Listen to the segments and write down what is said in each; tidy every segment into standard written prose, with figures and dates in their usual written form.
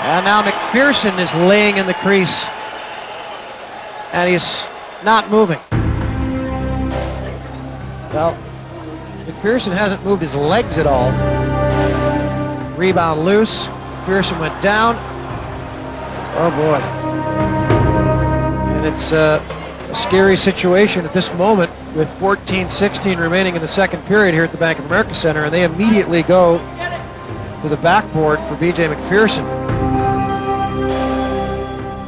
And now MacPherson is laying in the crease, and he's not moving. Well, MacPherson hasn't moved his legs at all. Rebound loose. MacPherson went down. Oh boy. And it's a scary situation at this moment with 14-16 remaining in the second period here at the Bank of America Center, and they immediately go to the backboard for B.J. MacPherson.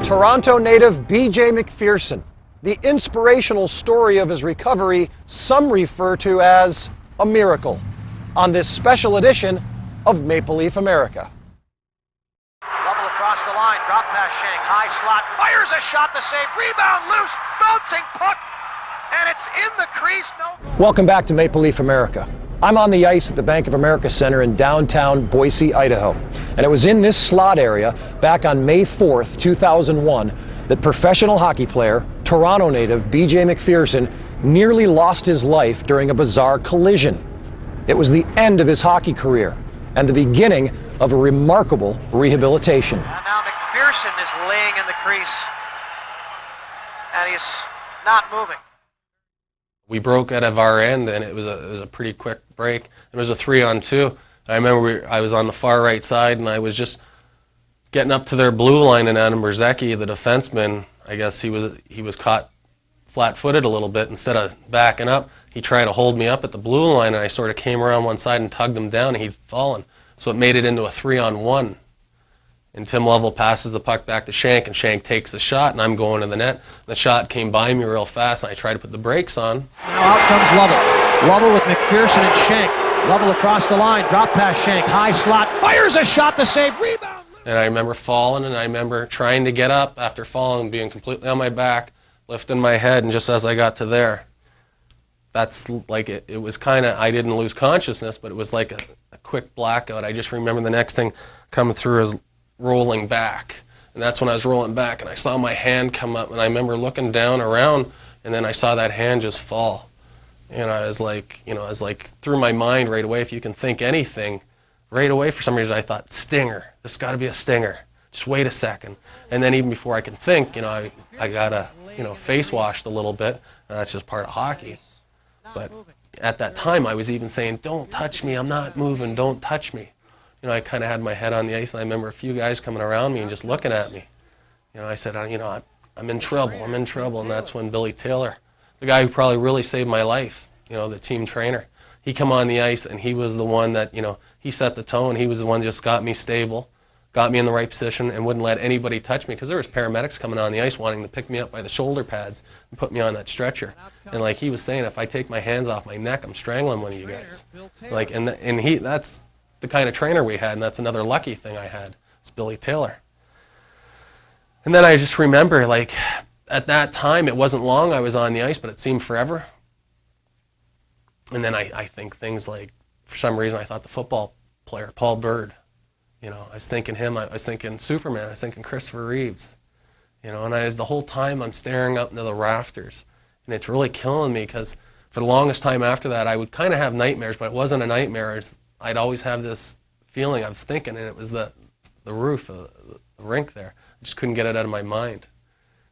Toronto native B.J. MacPherson, the inspirational story of his recovery some refer to as a miracle, on this special edition of Maple Leaf America. Double across the line, drop pass Shank, high slot, fires a shot to save, rebound loose, bouncing puck, and it's in the crease. No. Welcome back to Maple Leaf America. I'm on the ice at the Bank of America Center in downtown Boise, Idaho. And it was in this slot area back on May 4th, 2001, that professional hockey player, Toronto native B.J. MacPherson nearly lost his life during a bizarre collision. It was the end of his hockey career and the beginning of a remarkable rehabilitation. And now MacPherson is laying in the crease, and he's not moving. We broke out of our end, and it was a pretty quick break. It was a 3-on-2. I remember I was on the far right side, and I was just getting up to their blue line, and Adam Brzezicki, the defenseman, I guess he was caught flat-footed a little bit. Instead of backing up, he tried to hold me up at the blue line, and I sort of came around one side and tugged him down, and he'd fallen. So it made it into a 3-on-1. And Tim Lovell passes the puck back to Shank, and Shank takes the shot, and I'm going to the net. The shot came by me real fast, and I tried to put the brakes on. Now out comes Lovell. Lovell with MacPherson and Shank. Lovell across the line, drop pass Shank, high slot, fires a shot to save, rebound. And I remember falling, and I remember trying to get up after falling, being completely on my back, lifting my head, and just as I got to there, that's like it was kind of, I didn't lose consciousness, but it was like a quick blackout. I just remember the next thing coming through is rolling back. And that's when I was rolling back, and I saw my hand come up, and I remember looking down around, and then I saw that hand just fall. And I was like, through my mind right away, if you can think anything, right away for some reason I thought, stinger, this got to be a stinger. Just wait a second. And then even before I could think, I got face washed a little bit, and that's just part of hockey. But at that time I was even saying, don't touch me, I'm not moving, don't touch me. I kind of had my head on the ice, and I remember a few guys coming around me and just looking at me. I said, I'm in trouble, and that's when Billy Taylor, the guy who probably really saved my life, the team trainer, he come on the ice, and he was the one that, he set the tone. He was the one that just got me stable, got me in the right position, and wouldn't let anybody touch me, because there was paramedics coming on the ice wanting to pick me up by the shoulder pads and put me on that stretcher. And like he was saying, if I take my hands off my neck, I'm strangling one of you guys. That's the kind of trainer we had, and that's another lucky thing I had. It's Billy Taylor. And then I just remember, at that time, it wasn't long I was on the ice, but it seemed forever. And then I think things like, for some reason, I thought the football player, Paul Bird, I was thinking him, I was thinking Superman, I was thinking Christopher Reeves, and the whole time I'm staring up into the rafters, and it's really killing me, because for the longest time after that, I would kind of have nightmares, but it wasn't a nightmare. I'd always have this feeling I was thinking, and it was the roof of the rink there. I just couldn't get it out of my mind.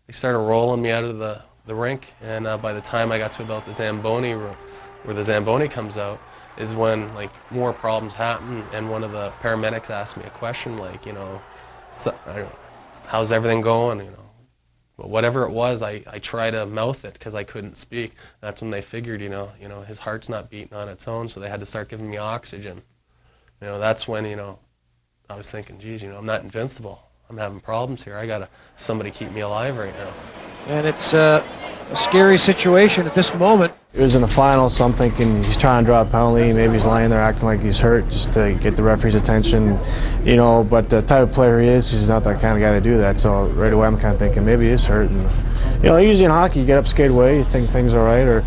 They started rolling me out of the rink, and by the time I got to about the Zamboni room, where the Zamboni comes out, is when more problems happen, and one of the paramedics asked me a question how's everything going, But whatever it was, I tried to mouth it because I couldn't speak. That's when they figured, his heart's not beating on its own, so they had to start giving me oxygen. That's when, I was thinking, geez, I'm not invincible. I'm having problems here. I got somebody keep me alive right now. And it's a scary situation at this moment. It was in the final, so I'm thinking he's trying to draw a penalty. Maybe he's lying there acting like he's hurt just to get the referee's attention, But the type of player he is, he's not that kind of guy to do that. So right away I'm kind of thinking maybe he is hurt. And, usually in hockey you get up, skate away, you think things are all right, or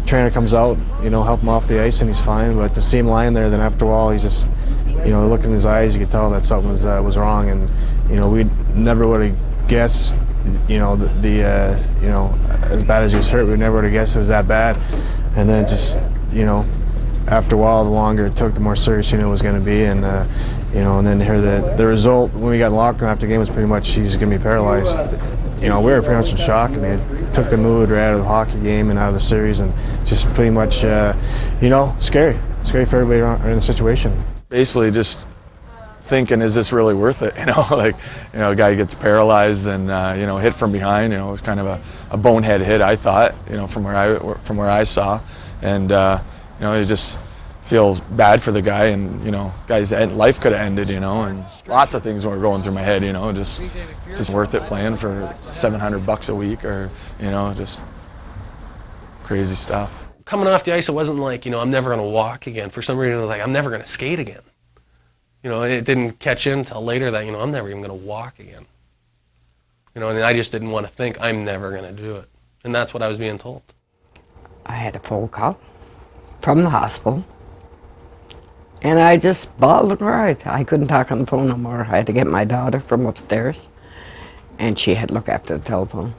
trainer comes out, help him off the ice and he's fine. But to see him lying there, then after a while he's just, look in his eyes, you could tell that something was wrong. And we never would have guessed. As bad as he was hurt, we never would have guessed it was that bad. And then just, after a while, the longer it took, the more serious it was going to be. And, And then to hear the result when we got in the locker room after the game was pretty much he's going to be paralyzed. We were pretty much in shock. I mean, it took the mood right out of the hockey game and out of the series, and just pretty much, scary for everybody around in the situation. Basically, just thinking, is this really worth it? A guy gets paralyzed and hit from behind. It was kind of a bonehead hit, I thought. From where I saw, and you just feel bad for the guy, and guy's life could have ended. And lots of things were going through my head. Just is this worth it playing for $700 a week, or just crazy stuff. Coming off the ice, it wasn't like, I'm never going to walk again. For some reason, it was like, I'm never going to skate again. It didn't catch in until later that, I'm never even going to walk again. And I just didn't want to think I'm never going to do it. And that's what I was being told. I had a phone call from the hospital, and I just bawled and cried. I couldn't talk on the phone no more. I had to get my daughter from upstairs, and she had to look after the telephone.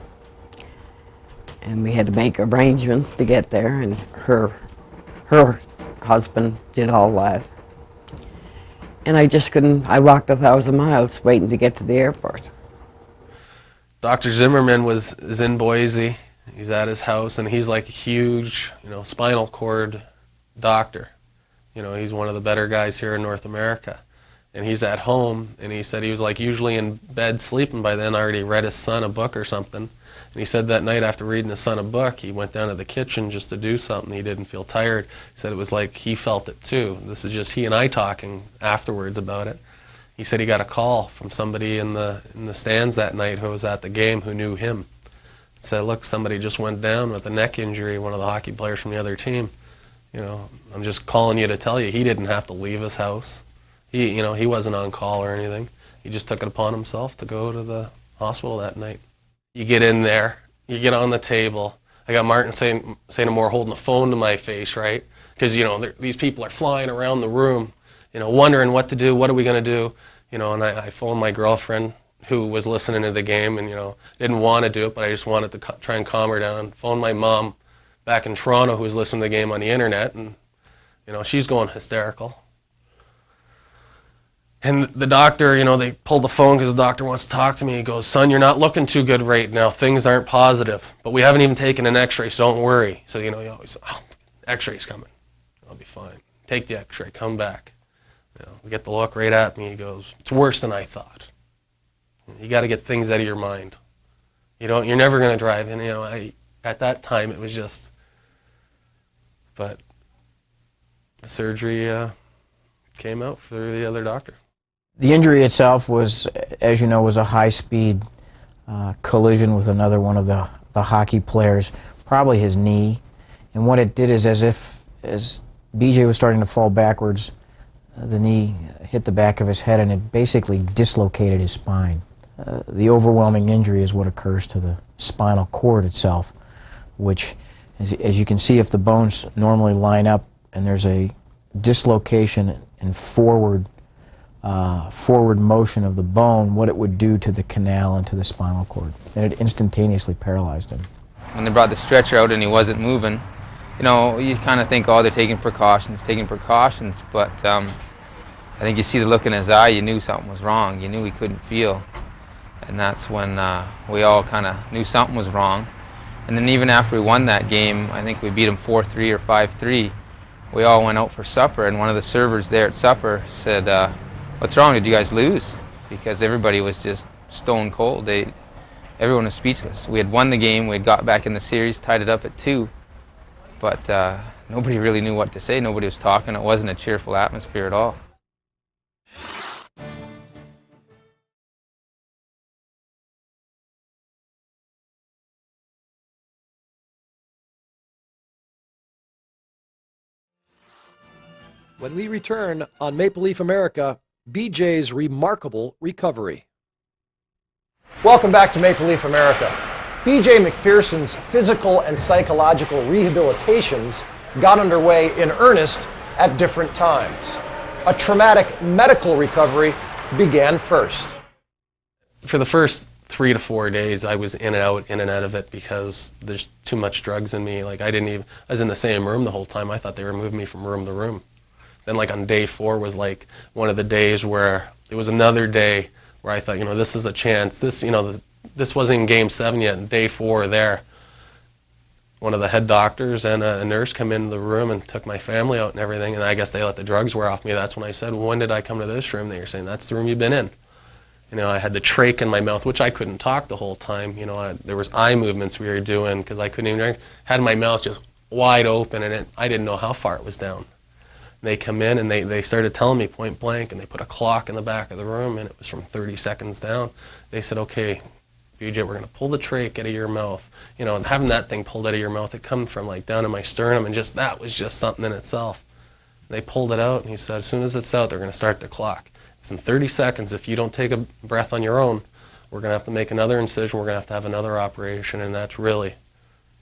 And we had to make arrangements to get there, and her husband did all that. And I just couldn't. I walked 1,000 miles waiting to get to the airport. Dr. Zimmerman is in Boise. He's at his house, and he's like a huge, spinal cord doctor. He's one of the better guys here in North America. And he's at home, and he said he was like usually in bed sleeping by then, already read his son a book or something. And he said that night after reading his son a book, he went down to the kitchen just to do something. He didn't feel tired. He said it was like he felt it too. This is just he and I talking afterwards about it. He said he got a call from somebody in the stands that night who was at the game who knew him. He said, look, somebody just went down with a neck injury, one of the hockey players from the other team. I'm just calling you to tell you he didn't have to leave his house. He wasn't on call or anything. He just took it upon himself to go to the hospital that night. You get in there, you get on the table. I got Martin St. Amour holding the phone to my face, right? Because, these people are flying around the room, wondering what to do, what are we going to do? And I phoned my girlfriend who was listening to the game and, didn't want to do it, but I just wanted to try and calm her down. Phoned my mom back in Toronto who was listening to the game on the internet, and, she's going hysterical. And the doctor, they pulled the phone because the doctor wants to talk to me. He goes, son, you're not looking too good right now. Things aren't positive. But we haven't even taken an x-ray, so don't worry. So, you always, x-ray's coming. I'll be fine. Take the x-ray, come back. We get the look right at me. He goes, it's worse than I thought. You got to get things out of your mind. You're never going to drive. And, at that time, it was just, but the surgery came out for the other doctor. The injury itself was, as you know, was a high-speed collision with another one of the hockey players, probably his knee. And what it did is, as BJ was starting to fall backwards, the knee hit the back of his head and it basically dislocated his spine. The overwhelming injury is what occurs to the spinal cord itself, which, as you can see, if the bones normally line up and there's a dislocation and forward motion of the bone, what it would do to the canal and to the spinal cord. And it instantaneously paralyzed him. When they brought the stretcher out and he wasn't moving, you kind of think, oh, they're taking precautions, but I think you see the look in his eye, you knew something was wrong. You knew he couldn't feel. And that's when we all kind of knew something was wrong. And then even after we won that game, I think we beat him 4-3 or 5-3, we all went out for supper, and one of the servers there at supper said, what's wrong, did you guys lose? Because everybody was just stone cold. Everyone was speechless. We had won the game, we had got back in the series, tied it up at 2, but nobody really knew what to say. Nobody was talking. It wasn't a cheerful atmosphere at all. When we return on Maple Leaf America, BJ's remarkable recovery. Welcome back to Maple Leaf America. BJ MacPherson's physical and psychological rehabilitations got underway in earnest at different times. A traumatic medical recovery began first. For the first 3 to 4 days, I was in and out of it because there's too much drugs in me. I was in the same room the whole time. I thought they were moving me from room to room. Then like on day 4 was like one of the days where it was another day where I thought, you know, this is a chance. This, you know, this wasn't in game 7 yet. In day 4 there, one of the head doctors and a nurse come into the room and took my family out and everything, and I guess they let the drugs wear off me. That's when I said, well, when did I come to this room that you're saying? That's the room you've been in. You know, I had the trach in my mouth, which I couldn't talk the whole time. You know, there was eye movements we were doing because I couldn't even drink. Had my mouth just wide open, and I didn't know how far it was down. They come in and they started telling me point blank, and they put a clock in the back of the room, and it was from 30 seconds down. They said, okay, BJ, we're going to pull the trach out of your mouth. You know, and having that thing pulled out of your mouth, it come from like down in my sternum, and just that was just something in itself. They pulled it out, and he said, as soon as it's out, they're going to start the clock. In 30 seconds, if you don't take a breath on your own, we're going to have to make another incision, we're going to have another operation, and that's really,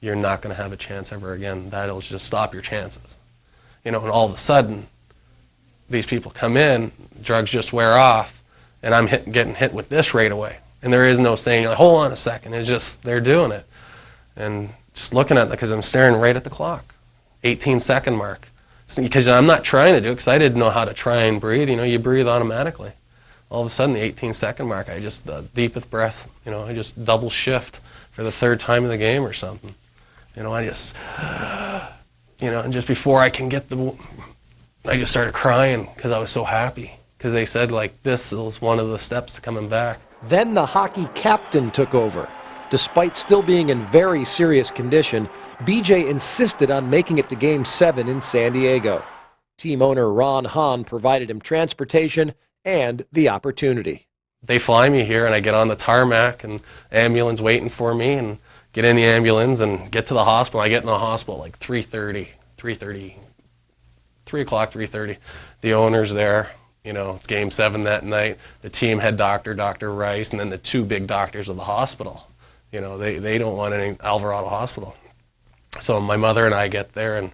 you're not going to have a chance ever again. That'll just stop your chances. You know, and all of a sudden, these people come in, drugs just wear off, and I'm getting hit with this right away. And there is no saying, like, hold on a second. It's just, they're doing it. And just looking at it, because I'm staring right at the clock, 18-second mark. So, because I'm not trying to do it, because I didn't know how to try and breathe. You know, you breathe automatically. All of a sudden, the 18-second mark, I just, the deepest breath, you know, I just double shift for the 3rd time in the game or something. You know, I just, you know, and just before I can get I just started crying because I was so happy. Because they said, like, this is one of the steps to coming back. Then the hockey captain took over. Despite still being in very serious condition, BJ insisted on making it to Game 7 in San Diego. Team owner Ron Hahn provided him transportation and the opportunity. They fly me here, and I get on the tarmac, and ambulance waiting for me, and get in the ambulance and get to the hospital. I get in the hospital at like 3:30. 3 o'clock, 3:30. The owner's there. You know, it's Game 7 that night. The team head doctor, Dr. Rice, and then the 2 big doctors of the hospital. You know, they don't want any Alvarado Hospital. So my mother and I get there, and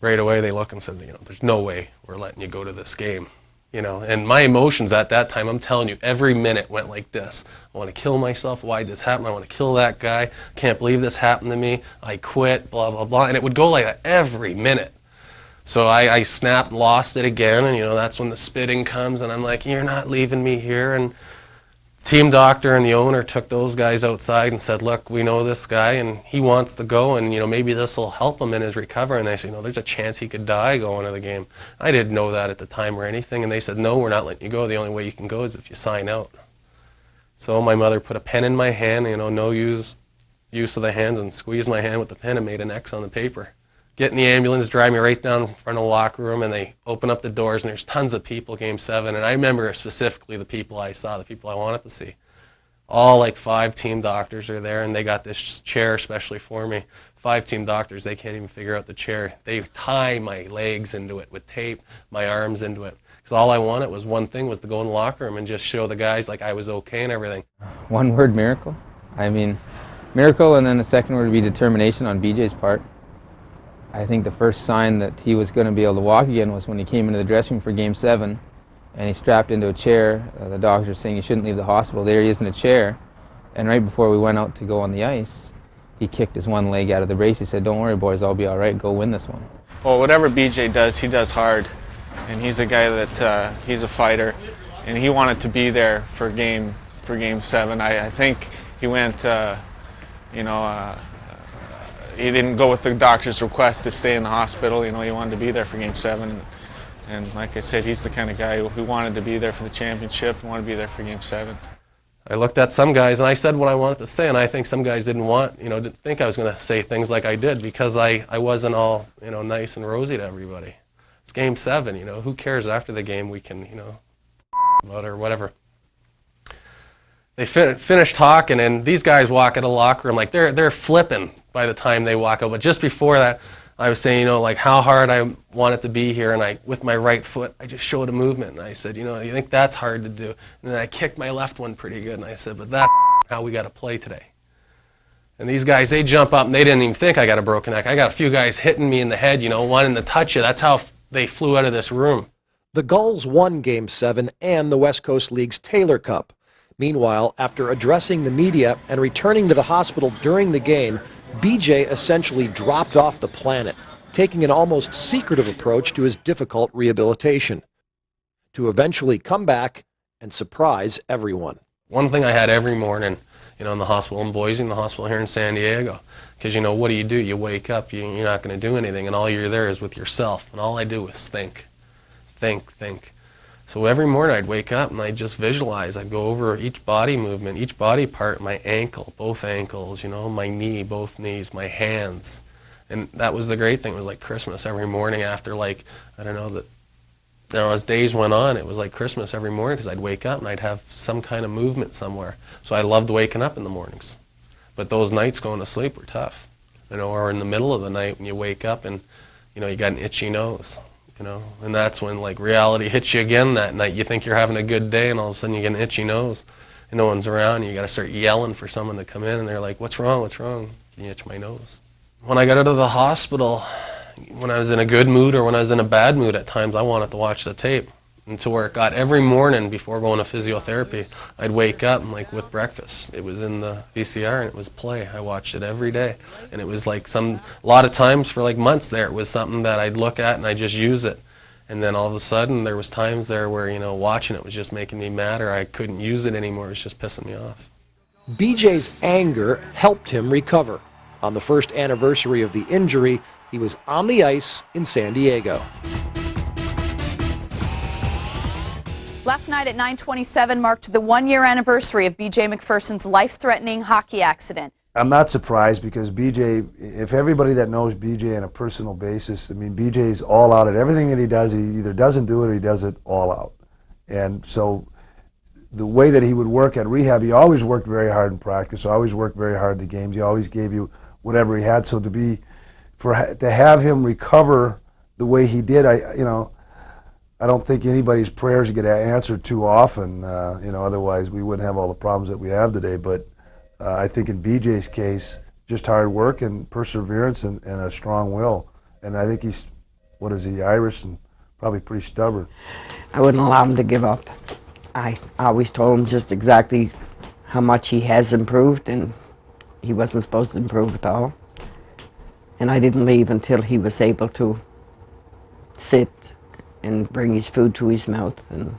right away they look and said, you know, there's no way we're letting you go to this game. You know, and my emotions at that time, I'm telling you, every minute went like this. I want to kill myself. Why did this happen? I want to kill that guy. Can't believe this happened to me. I quit, blah, blah, blah. And it would go like that every minute. So I snapped, lost it again, and, you know, that's when the spitting comes, and I'm like, you're not leaving me here. And team doctor and the owner took those guys outside and said, look, we know this guy, and he wants to go, and, you know, maybe this will help him in his recovery. And they said, you know, there's a chance he could die going to the game. I didn't know that at the time or anything, and they said, no, we're not letting you go. The only way you can go is if you sign out. So my mother put a pen in my hand, you know, no use of the hands, and squeezed my hand with the pen and made an X on the paper. Get in the ambulance, drive me right down in front of the locker room, and they open up the doors, and there's tons of people, Game 7. And I remember specifically the people I saw, the people I wanted to see. All like 5 team doctors are there, and they got this chair especially for me. 5 team doctors, they can't even figure out the chair. They tie my legs into it with tape, my arms into it. Because all I wanted was one thing, was to go in the locker room and just show the guys like I was okay and everything. One word, miracle. I mean, miracle, and then the second word would be determination on BJ's part. I think the first sign that he was going to be able to walk again was when he came into the dressing room for Game 7, and he strapped into a chair. The doctor was saying he shouldn't leave the hospital. There he is in a chair, and right before we went out to go on the ice, he kicked his one leg out of the brace. He said, don't worry, boys, I'll be all right. Go win this one. Well, whatever BJ does, he does hard, and he's a guy that he's a fighter, and he wanted to be there for Game 7. I think he went, he didn't go with the doctor's request to stay in the hospital. You know, he wanted to be there for Game 7. And like I said, he's the kind of guy who wanted to be there for the championship and wanted to be there for Game 7. I looked at some guys, and I said what I wanted to say, and I think some guys didn't think I was going to say things like I did, because I wasn't all, you know, nice and rosy to everybody. It's Game 7, you know, who cares after the game we can, you know, about or whatever. They finished talking, and these guys walk out of the locker room like they're flipping by the time they walk out. But just before that, I was saying, you know, like how hard I wanted to be here, and with my right foot, I just showed a movement, and I said, you know, you think that's hard to do? And then I kicked my left one pretty good, and I said, but that's how we got to play today. And these guys, they jump up, and they didn't even think I got a broken neck. I got a few guys hitting me in the head, you know, wanting to touch you. That's how they flew out of this room. The Gulls won Game 7 and the West Coast League's Taylor Cup. Meanwhile, after addressing the media and returning to the hospital during the game, BJ essentially dropped off the planet. taking an almost secretive approach to his difficult rehabilitation, to eventually come back and surprise everyone. One thing I had every morning, in the hospital in Boise and the hospital here in San Diego, because, what do? You wake up, you're not going to do anything, and all you're there is with yourself, and all I do is think. So every morning I'd wake up and I'd just visualize. I'd go over each body movement, each body part, my ankle, both ankles, my knee, both knees, my hands. And that was the great thing. It was like Christmas every morning after, as days went on, it was like Christmas every morning because I'd wake up and I'd have some kind of movement somewhere. So I loved waking up in the mornings. But those nights going to sleep were tough, or in the middle of the night when you wake up and, you got an itchy nose. And that's when reality hits you again that night. You think you're having a good day and all of a sudden you get an itchy nose and no one's around. You got to start yelling for someone to come in and they're like, what's wrong? Can you itch my nose? When I got out of the hospital, when I was in a good mood or when I was in a bad mood at times, I wanted to watch the tape. And to where it got every morning before going to physiotherapy, I'd wake up and with breakfast. It was in the VCR and it was play. I watched it every day. And it was a lot of times for months there, it was something that I'd look at and I'd just use it. And then all of a sudden there was times there where, watching it was just making me mad or I couldn't use it anymore. It was just pissing me off. BJ's anger helped him recover. On the first anniversary of the injury, he was on the ice in San Diego. Last night at 9:27 marked the one-year anniversary of B.J. MacPherson's life-threatening hockey accident. I'm not surprised because BJ, if everybody that knows BJ on a personal basis, BJ's all out at everything that he does. He either doesn't do it or he does it all out. And so the way that he would work at rehab, he always worked very hard in practice, always worked very hard in the games. He always gave you whatever he had. So to have him recover the way he did, I don't think anybody's prayers get answered too often, otherwise we wouldn't have all the problems that we have today. But I think in BJ's case, just hard work and perseverance and a strong will. And I think he's, Irish and probably pretty stubborn. I wouldn't allow him to give up. I always told him just exactly how much he has improved, and he wasn't supposed to improve at all. And I didn't leave until he was able to sit and bring his food to his mouth and,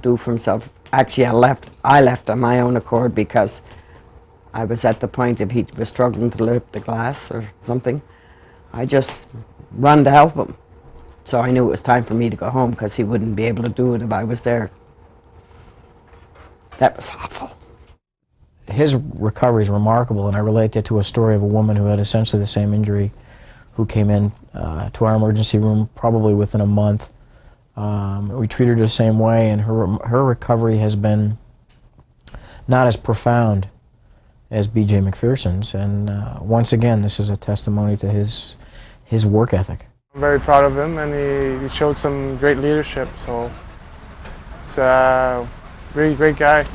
do for himself. Actually, I left on my own accord because I was at the point if he was struggling to lift the glass or something, I just run to help him. So I knew it was time for me to go home because he wouldn't be able to do it if I was there. That was awful. His recovery is remarkable, and I relate that to a story of a woman who had essentially the same injury, who came in to our emergency room probably within a month. We treated her the same way, and her recovery has been not as profound as B.J. MacPherson's. And once again, this is a testimony to his work ethic. I'm very proud of him, and he showed some great leadership. So it's a really great guy.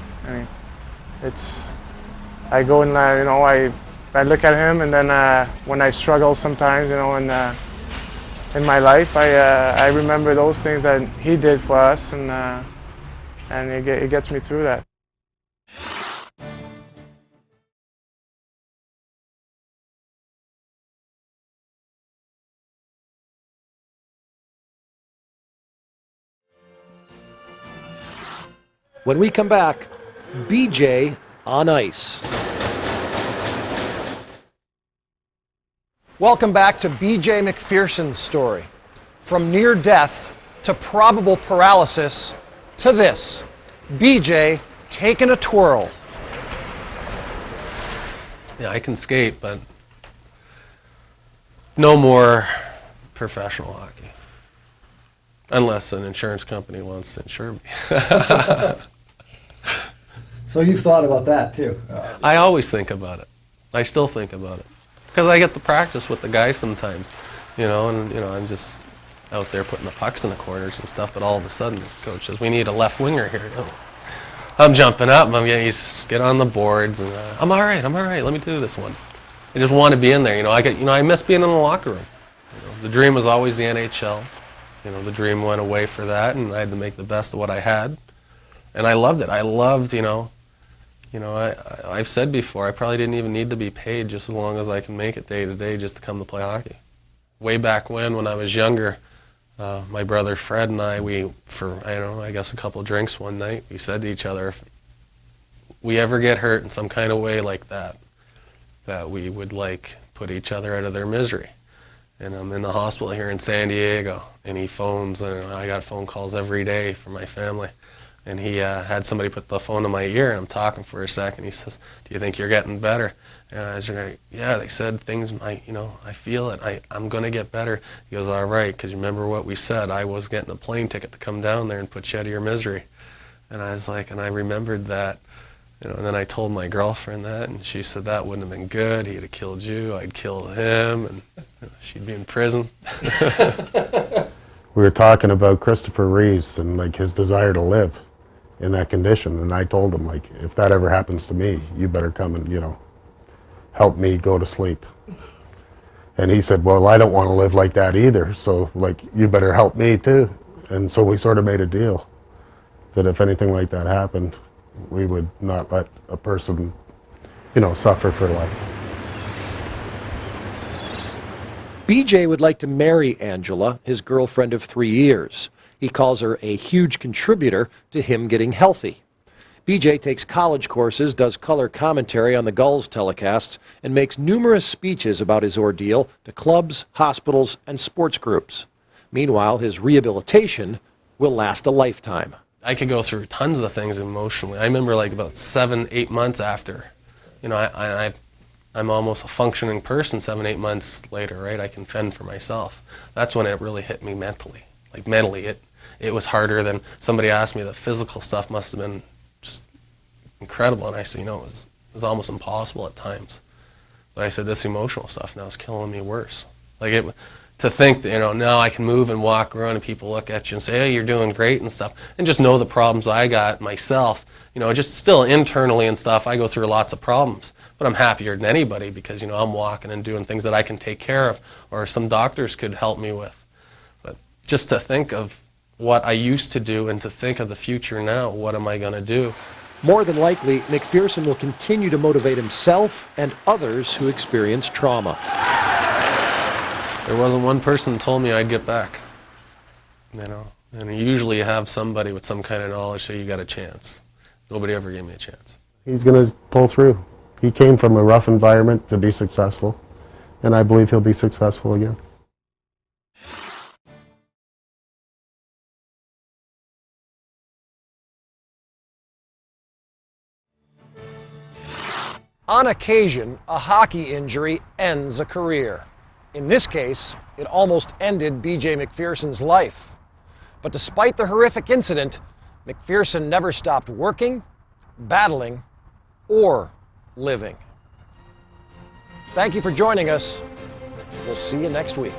I go and I look at him, and then when I struggle sometimes, in my life, I remember those things that he did for us, and it gets me through that. When we come back, BJ on ice. Welcome back to B.J. MacPherson's story. From near death to probable paralysis to this. B.J. taking a twirl. Yeah, I can skate, but no more professional hockey. Unless an insurance company wants to insure me. So you've thought about that too? I always think about it. I still think about it. Because I get to practice with the guys sometimes, and I'm just out there putting the pucks in the corners and stuff, but all of a sudden the coach says, we need a left winger here. I'm jumping up, he's get on the boards, and I'm all right, let me do this one. I just want to be in there, I miss being in the locker room. The dream was always the NHL. The dream went away for that, and I had to make the best of what I had. And I loved it. I loved, I've said before, I probably didn't even need to be paid just as long as I can make it day to day just to come to play hockey. way back when I was younger, my brother Fred and I, for I don't know, I guess a couple of drinks one night, we said to each other, if we ever get hurt in some kind of way like that, that we would like put each other out of their misery. And I'm in the hospital here in San Diego, and he phones, and I got phone calls every day from my family. And he had somebody put the phone to my ear, and I'm talking for a second. He says, "Do you think you're getting better?" And I was like, "Yeah." They said things, I feel it. I'm going to get better. He goes, "All right, because you remember what we said. I was getting a plane ticket to come down there and put you out of your misery." And I was like, and I remembered that. And then I told my girlfriend that, and she said that wouldn't have been good. He'd have killed you. I'd kill him, and she'd be in prison. We were talking about Christopher Reeves and like his desire to live in that condition, and I told him, like, if that ever happens to me, you better come and help me go to sleep. And he said, well, I don't want to live like that either, so like you better help me too. And so we sort of made a deal that if anything like that happened, we would not let a person, suffer for life. BJ would like to marry Angela, his girlfriend of 3 years. He calls her a huge contributor to him getting healthy. BJ takes college courses, does color commentary on the Gulls telecasts, and makes numerous speeches about his ordeal to clubs, hospitals, and sports groups. Meanwhile, his rehabilitation will last a lifetime. I could go through tons of things emotionally. I remember like about 7-8 months after, I'm almost a functioning person 7-8 months later, right? I can fend for myself. That's when it really hit me mentally. Like mentally, it was harder than somebody asked me. The physical stuff must have been just incredible. And I said, it was almost impossible at times. But I said, this emotional stuff now is killing me worse. To think that, now I can move and walk around and people look at you and say, hey, you're doing great and stuff. And just know the problems I got myself. Just still internally and stuff, I go through lots of problems. But I'm happier than anybody because, I'm walking and doing things that I can take care of or some doctors could help me with. But just to think of what I used to do and to think of the future now, what am I going to do? More than likely, MacPherson will continue to motivate himself and others who experience trauma. There wasn't one person that told me I'd get back, and usually you have somebody with some kind of knowledge say you got a chance. Nobody ever gave me a chance. He's going to pull through. He came from a rough environment to be successful, and I believe he'll be successful again. On occasion, a hockey injury ends a career. In this case, it almost ended B.J. MacPherson's life. But despite the horrific incident, MacPherson never stopped working, battling, or living. Thank you for joining us. We'll see you next week.